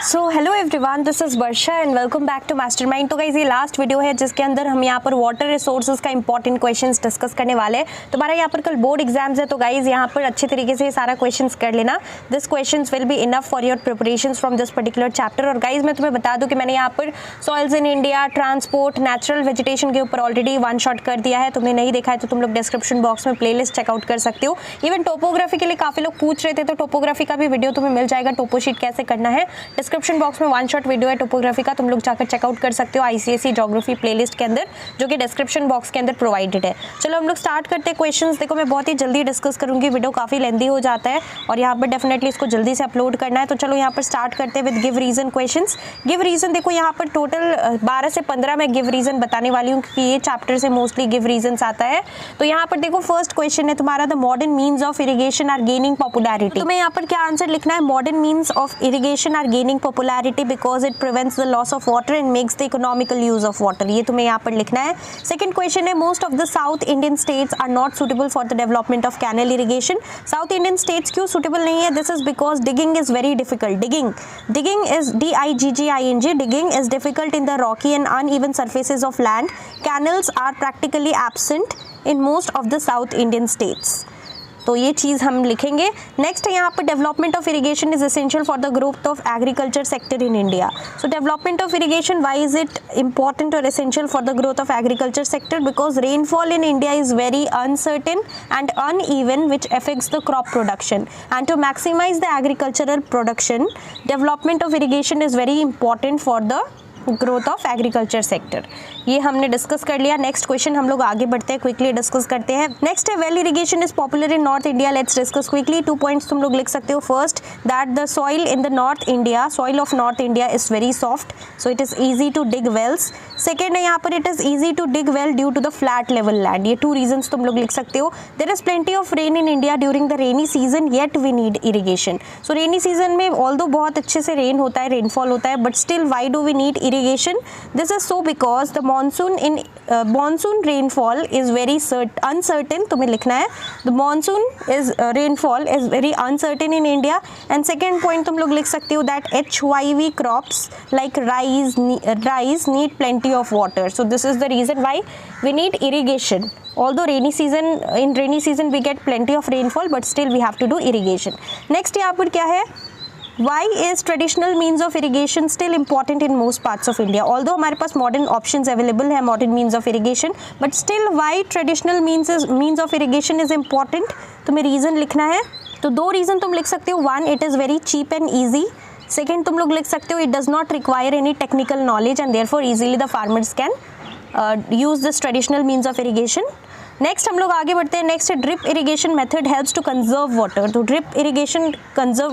So hello everyone, this is Varsha and welcome back to Mastermind. तो guys ये last video है जिसके अंदर हम यहाँ पर वाटर रिसोर्सेज का इंपॉर्टेंट क्वेश्चंस डिस्कस करने वाले हैं। तुम्हारा यहाँ पर कल बोर्ड एग्जाम्स है, तो गाइस यहाँ पर अच्छे तरीके से सारा क्वेश्चंस कर लेना। This questions will be enough for your preparations from this particular chapter. और गाइस मैं तुम्हें बता दूं कि मैंने यहाँ पर soils in India, transport, natural vegetation के ऊपर ऑलरेडी वन शॉट कर दिया है। तुमने नहीं देखा है तो तुम लोग डिस्क्रिप्शन बॉक्स में प्लेलिस्ट चेकआउट कर सकते हो। इवन टोपोग्राफी के लिए काफी लोग पूछ रहे थे, तो टोपोग्राफी का भी वीडियो तुम्हें मिल जाएगा। टोपो शीट कैसे करना है डिस्क्रिप्शन बॉक्स में वन शॉट वीडियो है टोपोग्राफी का, तुम लोग जाकर चेकआउट कर सकते हो आईसीएसई ज्योग्राफी प्लेलिस्ट के अंदर, जो कि डिस्क्रिप्शन बॉक्स के अंदर प्रोवाइडेड है। चलो हम लोग स्टार्ट करते हैं क्वेश्चंस। देखो मैं बहुत ही जल्दी डिस्कस करूंगी, वीडियो काफी लेंथी हो जाता है और यहाँ पर डेफिनेटली इसको जल्दी से अपलोड करना है। तो चलो यहाँ पर स्टार्ट करते हैं with give reason questions. Give reason देखो यहाँ पर टोटल 12 से 15 मैं गिव रीजन बताने वाली हूँ, क्योंकि ये चैप्टर से मोस्टली गिव रीजन आता है। तो यहाँ पर देखो फर्स्ट क्वेश्चन है तुम्हारा, the modern means of irrigation are gaining popularity. तुम्हें यहाँ पर क्या आंसर लिखना है? Modern means of irrigation are gaining popularity because it prevents the loss of water and makes the economical use of water. ये तुम्हें यहाँ पर लिखना है। सेकंड क्वेश्चन है, most of the South Indian states are not suitable for the development of canal irrigation. South Indian states क्यों suitable नहीं है? This is because digging is very difficult. Digging is DIGGING, digging is difficult in the rocky and uneven surfaces of land. Canals are practically absent in most of the South Indian states. तो ये चीज़ हम लिखेंगे। Next है यहाँ पर development of irrigation is essential for the growth of agriculture sector in India. So development of irrigation, why is it important और essential for the growth of agriculture sector? Because rainfall in India is very uncertain and uneven which affects the crop production, and to maximise the agricultural production development of irrigation is very important for the growth of agriculture sector. ये हमने discuss कर लिया। Next question हम लोग आगे बढ़ते हैं, quickly discuss करते हैं। नेक्स्ट है, well irrigation is popular in North India. Let's discuss quickly. 2 points तुम लोग लिख सकते हो। First, that the soil in the North India, soil of North India is very soft, so it is easy to dig wells. Second है यहाँ पर, it is easy to dig well due to the flat level land. ये 2 reasons तुम लोग लिख सकते हो। There is plenty of rain in India during the rainy season, yet we need irrigation. So rainy season में although बहुत अच्छे से रेन होता है, रेनफॉल होता है, but still why do we need irrigation? This is so because the monsoon rainfall is very uncertain. तुम्हें लिखना है the monsoon is rainfall is very uncertain in India. And second point तुम लोग लिख सकते हो that HYV crops like rice need plenty of water. So this is the reason why we need irrigation. Although in rainy season we get plenty of rainfall, but still we have to do irrigation. Next यहाँ पर क्या है? Why is traditional means of irrigation still important in most parts of India? Although हमारे पास modern options available है, modern means of irrigation, but still why traditional means of irrigation is important? तुम्हें reason लिखना है। तो 2 reason तुम लिख सकते हो। 1, it is very cheap and easy. Second, तुम लोग लिख सकते हो it does not require any technical knowledge and therefore easily the farmers can use this traditional means of irrigation. Next हम लोग आगे बढ़ते हैं। नेक्स्ट है, drip irrigation method helps to conserve water. तो ड्रिप इरिगेशन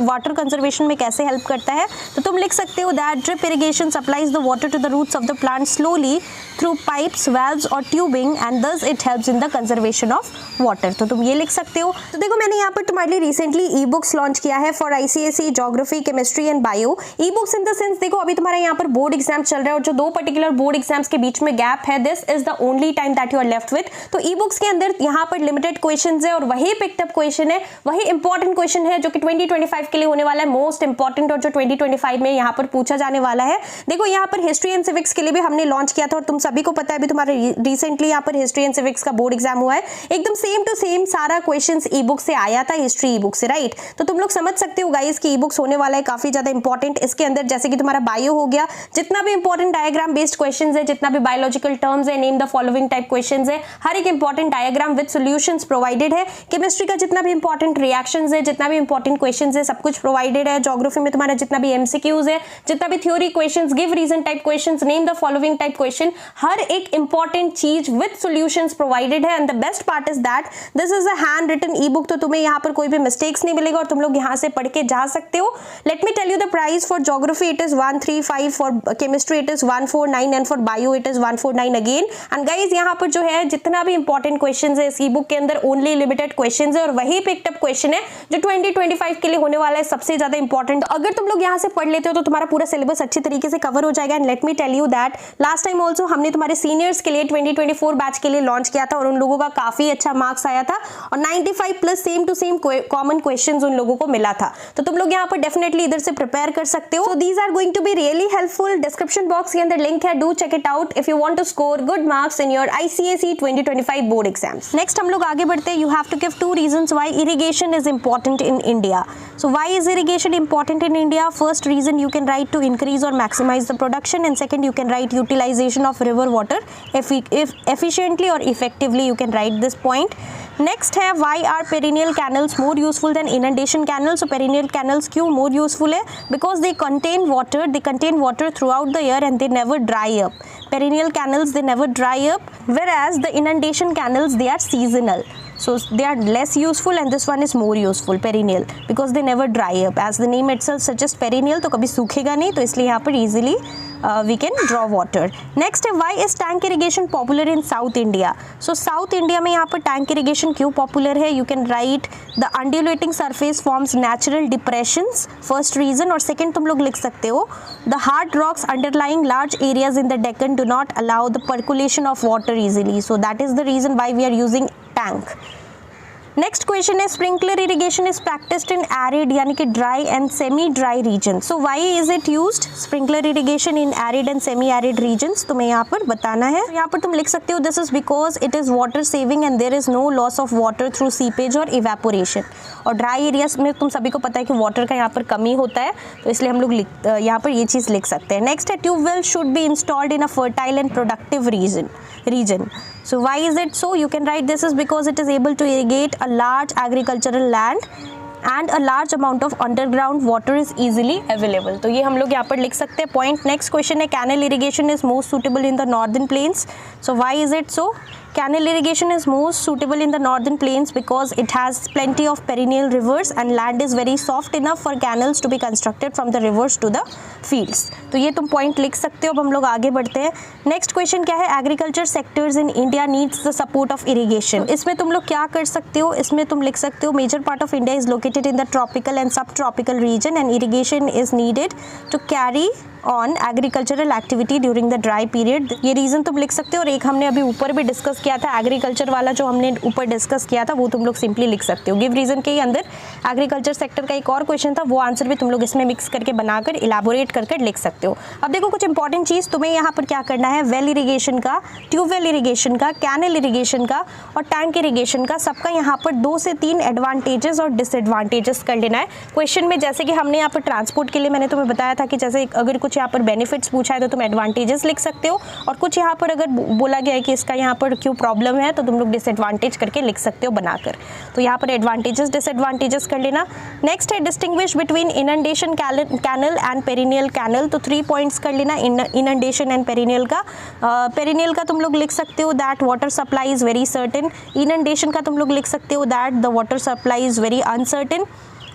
वाटर कंजर्वेशन में कैसे help करता है? तो तुम लिख सकते हो that drip irrigation supplies the water to the roots of the plant slowly through pipes, valves और tubing, and thus it helps in the conservation of water. तो तुम ये लिख सकते हो। तो देखो मैंने यहाँ पर तुम्हारे लिए रिसेंटली ई बुक्स लॉन्च किया है for ICSE geography, chemistry and bio. E books in the sense, देखो अभी तुम्हारा यहाँ पर बोर्ड एग्जाम चल रहा है और जो 2 पर्टिकुलर बोर्ड एग्जाम्स के बीच में गैप है, this is the only time that you are left with. तो ई बुक्स के अंदर यहाँ पर लिमिटेड क्वेश्चंस है और वही पिक्ड अप क्वेश्चन है, वही इंपॉर्टेंट क्वेश्चन है जो कि 2025 के लिए होने वाला है मोस्ट इंपॉर्टेंट, और जो 2025 में यहाँ पर पूछा जाने वाला है। देखो यहाँ पर हिस्ट्री एंड सिविक्स के लिए भी हमने लॉन्च किया था और तुम सभी को पता है अभी तुम्हारे रिसेंटली यहाँ पर हिस्ट्री एंड सिविक्स का बोर्ड एग्जाम हुआ है। एकदम सेम टू सेम सारा क्वेश्चन ई बुक से आया था, हिस्ट्री ई बुक से, राइट? तो तुम लोग समझ सकते हो गाइस कि ई बुक्स होने वाला है काफी ज्यादा इंपॉर्टेंट। इसके अंदर जैसे कि तुम्हारा बायो हो गया, जितना भी इंपॉर्टेंट डायग्राम बेस्ड क्वेश्चन है, जितना भी बायोलॉजिकल टर्म्स है, name the following type question है, हर एक important diagram with solutions provided है। केमिस्ट्री का जितना भी इंपॉर्टेंट रिएक्शंस है, जितना भी इंपॉर्टेंट क्वेश्चंस है, सब कुछ प्रोवाइडेड है। ज्योग्राफी में तुम्हारा जितना भी एमसीक्यूज है, जितना भी theory questions, give reason type questions, name the following type question, हर एक इंपॉर्टेंट चीज विद सॉल्यूशंस प्रोवाइडेड है। And the best part is that this is a hand written e book, तो तुम्हें यहाँ पर कोई भी मिस्टेक्स नहीं मिलेगा और तुम लोग यहाँ से पढ़ के जा सकते हो। Let me tell you the price. For geography it is 135, for chemistry it is 149 and for bio it is 149 again. And guys यहाँ पर जो है जितना भी इंपॉर्टेंट इंपॉर्टेंट क्वेश्चन है इस ई बुक के अंदर, ओनली लिमिटेड क्वेश्चन है और वही पिकअप क्वेश्चन है जो 2025 के लिए होने वाला है सबसे ज्यादा इंपॉर्टेंट। अगर तुम लोग यहाँ से पढ़ लेते हो तो तुम्हारा पूरा सिलेबस अच्छी तरीके से कवर हो जाएगा। And let me tell you that last time also हमने तुम्हारे सीनियर्स के लिए 2024 बैच के लिए लॉन्च किया था और उन लोगों का काफी अच्छा मार्क्स आया था और 95 plus same to same common questions उन लोगों को मिला था। तो तुम लोग यहाँ पर डेफिनेटली इधर से प्रिपेयर कर सकते हो। So these are going to be really helpful. Description box के अंदर लिंक है, do check it out if you want to score good marks in your ICSE 2025 board exams. Next हम लोग आगे बढ़ते हैं। You have to give 2 reasons why irrigation is important in India. So why is irrigation important in India? First reason you can write to increase or maximize the production, and second you can write utilization of river water if efficiently or effectively, you can write this point. Next है why are perennial canals more useful than inundation canals? So perennial canals क्यों more useful है? Because they contain water throughout the year and they never dry up. Perennial canals they never dry up, whereas the inundation canals they are seasonal. So they are less useful and this one is more useful, perennial, because they never dry up. As the name itself suggests perennial, तो कभी सूखेगा नहीं, तो इसलिए यहाँ पर easily we can draw water. Next है why is tank irrigation popular in South India? So South India में यहाँ पर tank irrigation क्यों popular है? You can write the undulating surface forms natural depressions, first reason, और second तुम लोग लिख सकते हो the hard rocks underlying large areas in the Deccan do not allow the percolation of water easily. So that is the reason why we are using tank. Next question है sprinkler irrigation is practised in arid यानी कि dry and semi dry region. So why is it used sprinkler irrigation in arid and semi arid regions, तुम्हें यहाँ पर बताना है। यहाँ पर तुम लिख सकते हो this is because it is water saving and there is no loss of water through seepage और इवेपोरेशन। और ड्राई एरियाज में तुम सभी को पता है कि वाटर का यहाँ पर कमी होता है, तो इसलिए हम लोग यहाँ पर ये चीज़ लिख सकते हैं। नेक्स्ट है tubewell should be installed in a fertile and productive region. So why is it so? You can write this is because it is able to irrigate a large agricultural land and a large amount of underground water is easily available. तो ये हम लोग यहाँ पर लिख सकते हैं point. Next question है canal irrigation is most suitable in the northern plains. So why is it so? Canal irrigation is most suitable in the northern plains because it has plenty of perennial rivers and land is very soft enough for canals to be constructed from the rivers to the fields. तो ये तुम point लिख सकते हो। अब हम लोग आगे बढ़ते हैं। नेक्स्ट क्वेश्चन क्या है? Agriculture sectors in India needs the support of irrigation. इसमें तुम लोग क्या कर सकते हो? इसमें तुम लिख सकते हो major part of India is located in the tropical and sub tropical region and irrigation is needed to carry on agricultural activity during the dry period. ये रीजन तुम लिख सकते हो। और एक हमने अभी ऊपर भी डिस्कस किया था एग्रीकल्चर वाला, जो हमने ऊपर डिस्कस किया था वो तुम लोग सिंपली लिख सकते हो। गिव रीजन के अंदर एग्रीकल्चर सेक्टर का एक और क्वेश्चन था, वो आंसर भी तुम लोग इसमें मिक्स करके बनाकर इलाबोरेट करके लिख सकते हो। अब देखो कुछ इंपॉर्टेंट चीज़ तुम्हें यहाँ पर क्या करना है, वेल इरीगेशन का, ट्यूबवेल इरीगेशन का, कैनल इरीगेशन का और टैंक इरीगेशन का, सबका यहाँ पर 2 से 3 एडवांटेजेस और डिसएडवांटेजेस कर लेना है क्वेश्चन में। जैसे कि हमने यहाँ पर ट्रांसपोर्ट के लिए मैंने तुम्हें बताया था कि जैसे अगर कुछ यहाँ पर बेनिफिट्स पूछा है तो तुम एडवांटेजेस लिख सकते हो, और कुछ यहाँ पर अगर बोला गया है कि इसका यहाँ पर क्यों प्रॉब्लम है तो तुम लोग डिसएडवांटेज करके लिख सकते हो बनाकर। तो यहाँ पर एडवांटेजेस डिसएडवांटेजेस कर लेना। नेक्स्ट है distinguish between inundation canal and perennial canal. तो 3 पॉइंट्स कर लेना इनंडेशन एंड पेरिनियल का। पेरिनियल का तुम लोग लिख सकते हो that water supply is very certain. Inundation का तुम लोग लिख सकते हो that the water supply is very uncertain.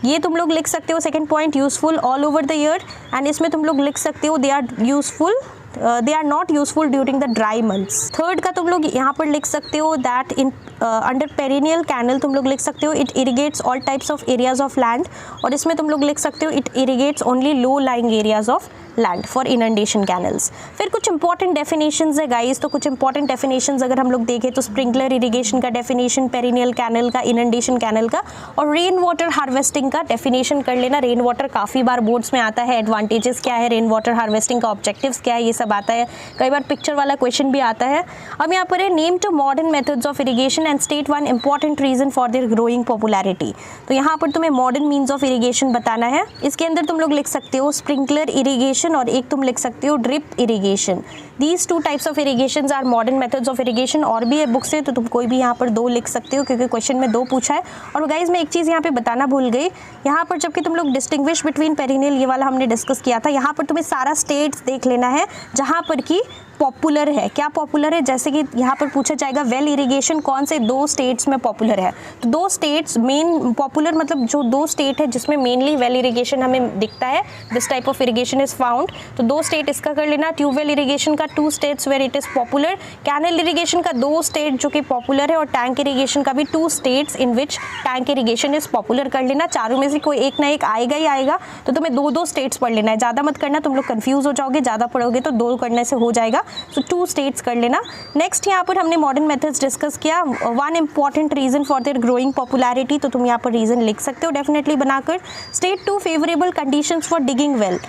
ये तुम लोग लिख सकते हो। Second point useful all over the year, and इसमें तुम लोग लिख सकते हो they are useful, they are not useful during the dry months. Third का तुम लोग यहाँ पर लिख सकते हो that in under perennial canal तुम लोग लिख सकते हो it irrigates all types of areas of land, और इसमें तुम लोग लिख सकते हो it irrigates only low lying areas of land for inundation canals. फिर कुछ इंपॉर्टेंट डेफिनेशंस है गाइस, तो कुछ इंपॉर्टेंट डेफिनेशंस अगर हम लोग देखें तो स्प्रिंकलर इरिगेशन का डेफिनेशन, पेरिनियल कैनल का, इनंडेशन कैनल का, और रेन वाटर हार्वेस्टिंग का डेफिनेशन कर लेना। रेन वाटर काफ़ी बार बोर्ड्स में आता है, एडवांटेजेस क्या है रेन वाटर हार्वेस्टिंग का, ऑब्जेक्टिव्स क्या है, ये सब आता है। कई बार पिक्चर वाला क्वेश्चन भी आता है। अब यहाँ पर है name two modern methods of irrigation and state one important reason for their growing popularity. तो यहाँ पर तुम्हें मॉडर्न मीन्स ऑफ इरिगेशन बताना है। इसके अंदर तुम लोग लिख सकते हो स्प्रिंकलर इरिगेशन और एक तुम लिख सकते हो drip irrigation. These 2 types of irrigation are modern methods of irrigation. और भी है बुक से, तो तुम कोई भी यहाँ पर 2 लिख सकते हो क्योंकि क्वेश्चन में 2 पूछा है। और गाइज मैं एक चीज़ यहाँ पे बताना भूल गई, यहाँ पर जबकि तुम लोग डिस्टिंग्विश बिटवीन पेरिनियल ये वाला हमने डिस्कस किया था, यहाँ पर तुम्हें सारा स्टेट्स देख लेना है जहाँ पर कि पॉपुलर है। क्या पॉपुलर है? जैसे कि यहाँ पर पूछा जाएगा वेल इरिगेशन कौन से 2 स्टेट्स में पॉपुलर है, तो 2 स्टेट्स मेन पॉपुलर मतलब जो 2 स्टेट है जिसमें मेनली वेल इरिगेशन हमें दिखता है, this type of irrigation is found, तो 2 स्टेट इसका कर लेना। ट्यूबवेल इरिगेशन का 2 states where it is popular, canal irrigation का 2 स्टेट जो कि पॉपुलर है, और टैंक इरिगेशन का भी 2 states in which tank irrigation is popular कर लेना। चारों में से कोई एक ना एक आएगा ही आएगा, तो तुम्हें 2-2 स्टेट्स पढ़ लेना है, ज़्यादा मत करना, तुम लोग कंफ्यूज हो जाओगे, ज़्यादा पढ़ोगे तो 2 करने से हो जाएगा, तो 2 स्टेट्स कर लेना। नेक्स्ट यहाँ पर हमने मॉडर्न मेथड्स डिस्कस किया, 1 important reason for their growing popularity, तो तुम यहाँ पर रीजन लिख सकते हो डेफिनेटली बनाकर। State 2 favourable conditions for digging well,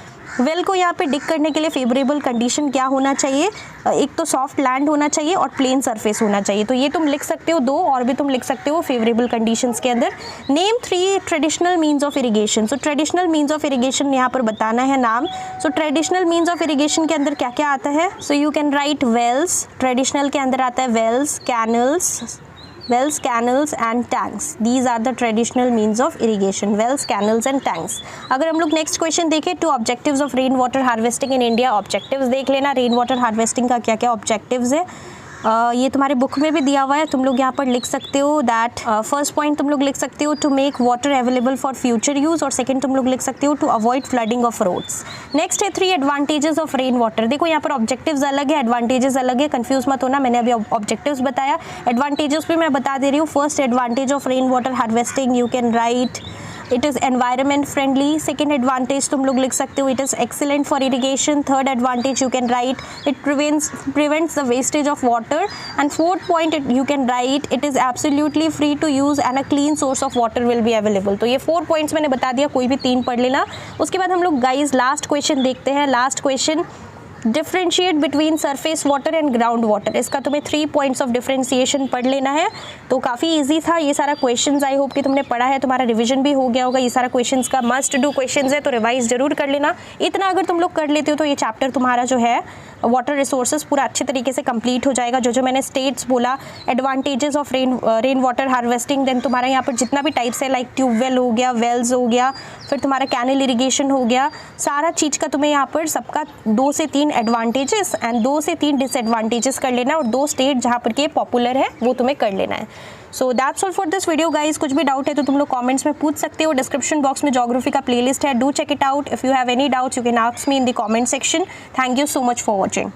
well को यहाँ पे डिग करने के लिए फेवरेबल कंडीशन क्या होना चाहिए? एक तो सॉफ्ट लैंड होना चाहिए और प्लेन सरफेस होना चाहिए, तो ये तुम लिख सकते हो 2, और भी तुम लिख सकते हो फेवरेबल कंडीशंस के अंदर। Name 3 traditional means of irrigation, so traditional means of irrigation यहाँ पर बताना है नाम। So traditional means of irrigation के अंदर क्या क्या आता है? So you can write wells, traditional के अंदर आता है wells, canals and tanks, these are the traditional means of irrigation, wells, canals and tanks. अगर हम लोग नेक्स्ट क्वेश्चन देखें, 2 objectives of rain water harvesting in India, objectives देख लेना, रेन वाटर हार्वेस्टिंग का क्या क्या ऑब्जेक्टिव्स है। ये तुम्हारे बुक में भी दिया हुआ है, तुम लोग यहाँ पर लिख सकते हो दैट फर्स्ट पॉइंट तुम लोग लिख सकते हो to make water available for future use, और सेकंड तुम लोग लिख सकते हो to avoid flooding of roads. Next है 3 एडवांटेजेस ऑफ रेन वाटर। देखो यहाँ पर ऑब्जेक्टिव्स अलग है, एडवांटेजेस अलग है, कंफ्यूज मत होना, मैंने अभी ऑब्जेक्टिव्स बताया, एडवांटेजेस भी मैं बता दे रही हूँ। First advantage of rain water harvesting you can write it is environment friendly. Second advantage तुम लोग लिख सकते हो it is excellent for irrigation. Third advantage you can write it prevents the wastage of water, and fourth point you can write it is absolutely free to use and a clean source of water will be available. तो ये 4 points मैंने बता दिया, कोई भी 3 पढ़ लेना। उसके बाद हम लोग गाइज लास्ट क्वेश्चन देखते हैं। Last question, differentiate between surface water and ground water, इसका तुम्हें 3 पॉइंट्स ऑफ डिफ्रेंशिएशन पढ़ लेना है। तो काफ़ी इजी था ये सारा क्वेश्चंस, आई होप कि तुमने पढ़ा है, तुम्हारा रिवीजन भी हो गया होगा। ये सारा क्वेश्चंस का मस्ट डू क्वेश्चंस है, तो रिवाइज जरूर कर लेना। इतना अगर तुम लोग कर लेते हो तो ये चैप्टर तुम्हारा जो है वाटर रिसोर्सेज पूरा अच्छे तरीके से कंप्लीट हो जाएगा। जो मैंने स्टेट्स बोला, advantages of rain water harvesting, then तुम्हारा यहाँ पर जितना भी टाइप्स है लाइक ट्यूबवेल हो गया, वेल्स हो गया, फिर तुम्हारा कैनल इरिगेशन हो गया, सारा चीज़ का तुम्हें यहाँ पर सबका 2 से 3 एडवांटेजेस एंड 2 से 3 डिसएडवांटेजेस कर लेना, और 2 स्टेट जहाँ पर के पॉपुलर है वो तुम्हें कर लेना है। So that's all for this video guys. कुछ भी डाउट है तो तुम लोग कमेंट्स में पूछ सकते हो, डिस्क्रिप्शन बॉक्स में ज्योग्राफी का प्लेलिस्ट है, do check it out. If you have any doubts you can ask me in the comment section. Thank you so much for watching.